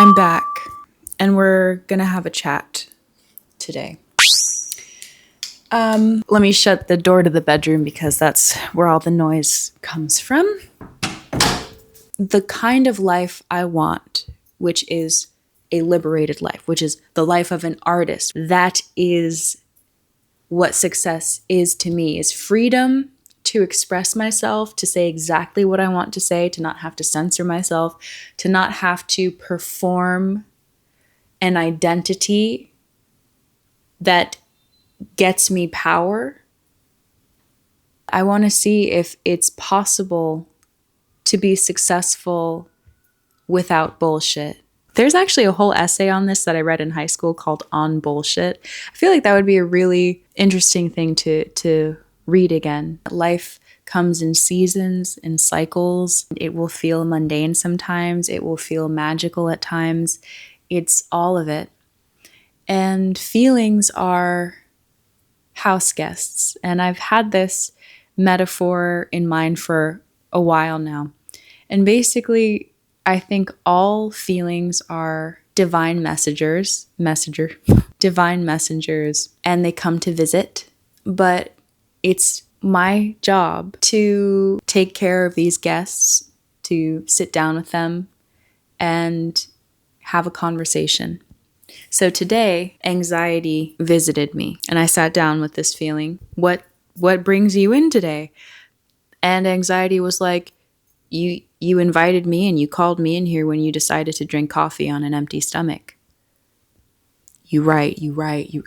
I'm back, and we're gonna have a chat today. Let me shut the door to the bedroom because that's where all the noise comes from. The kind of life I want, which is a liberated life, which is the life of an artist, that is what success is to me, is freedom to express myself, to say exactly what I want to say, to not have to censor myself, to not have to perform an identity that gets me power. I want to see if it's possible to be successful without bullshit. There's actually a whole essay on this that I read in high school called On Bullshit. I feel like that would be a really interesting thing to read again. Life comes in seasons and cycles. It will feel mundane sometimes. It will feel magical at times. It's all of it. And feelings are house guests. And I've had this metaphor in mind for a while now. And basically, I think all feelings are divine messengers, divine messengers, and they come to visit. But it's my job to take care of these guests, to sit down with them and have a conversation. So today, anxiety visited me, and I sat down with this feeling. What brings you in today? And anxiety was like, you invited me and you called me in here when you decided to drink coffee on an empty stomach. You right.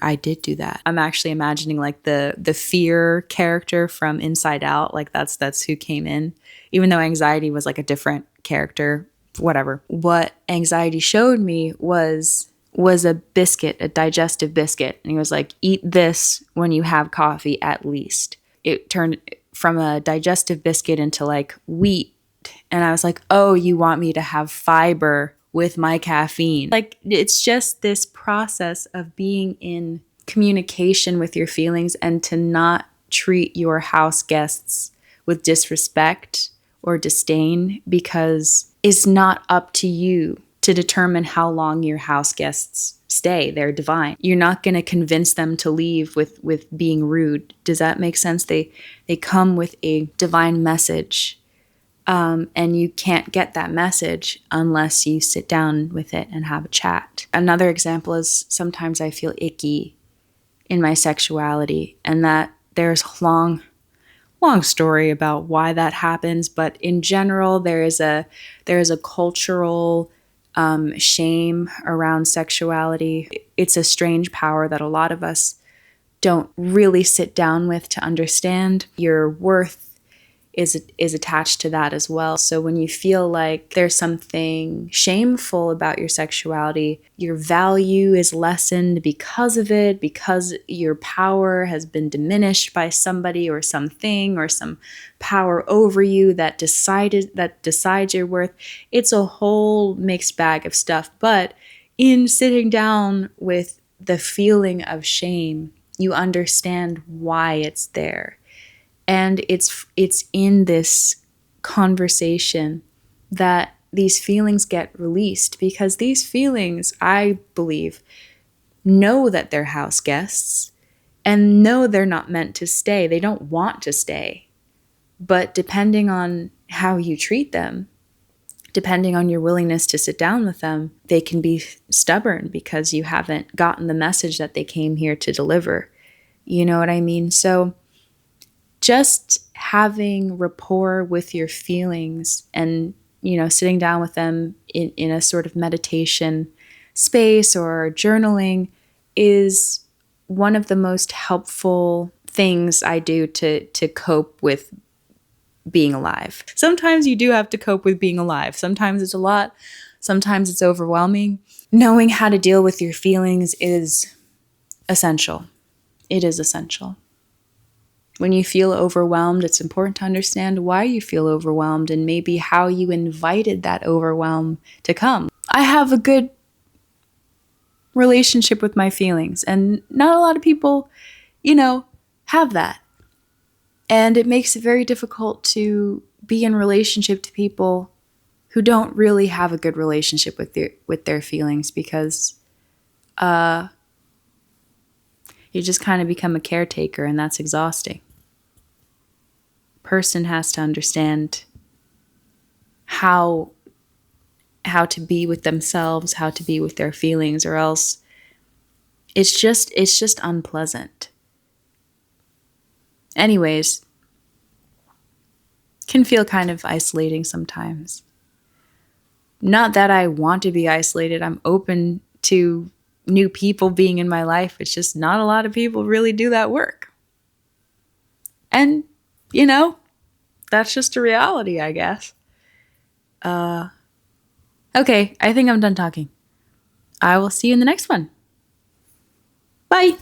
I did do that. I'm actually imagining like the fear character from Inside Out. Like that's who came in, even though anxiety was like a different character, whatever. What anxiety showed me was a biscuit, a digestive biscuit. And he was like, eat this when you have coffee at least. It turned from a digestive biscuit into like wheat. And I was like, oh, you want me to have fiber with my caffeine. Like, it's just this process of being in communication with your feelings and to not treat your house guests with disrespect or disdain, because it's not up to you to determine how long your house guests stay. They're divine. You're not going to convince them to leave with being rude. Does that make sense? They come with a divine message. And you can't get that message unless you sit down with it and have a chat. Another example is sometimes I feel icky in my sexuality, and that there's a long story about why that happens. But in general, there is a cultural shame around sexuality. It's a strange power that a lot of us don't really sit down with to understand. Your worth is attached to that as well. So when you feel like there's something shameful about your sexuality, your value is lessened because of it, because your power has been diminished by somebody or something or some power over you that decides your worth. It's a whole mixed bag of stuff. But in sitting down with the feeling of shame, you understand why it's there. And it's in this conversation that these feelings get released, because these feelings, I believe, know that they're house guests and know they're not meant to stay. They don't want to stay. But depending on how you treat them, depending on your willingness to sit down with them, they can be stubborn because you haven't gotten the message that they came here to deliver. You know what I mean? So just having rapport with your feelings and, sitting down with them in a sort of meditation space or journaling is one of the most helpful things I do to cope with being alive. Sometimes you do have to cope with being alive. Sometimes it's a lot. Sometimes it's overwhelming. Knowing how to deal with your feelings is essential. It is essential. When you feel overwhelmed, it's important to understand why you feel overwhelmed and maybe how you invited that overwhelm to come. I have a good relationship with my feelings, and not a lot of people, have that. And it makes it very difficult to be in relationship to people who don't really have a good relationship with their feelings, because you just kind of become a caretaker, and that's exhausting. Person has to understand how to be with themselves, how to be with their feelings, or else it's just unpleasant. Anyways, can feel kind of isolating sometimes. Not that I want to be isolated. I'm open to new people being in my life. It's just not a lot of people really do that work. And, that's just a reality, I guess. Okay, I think I'm done talking. I will see you in the next one. Bye.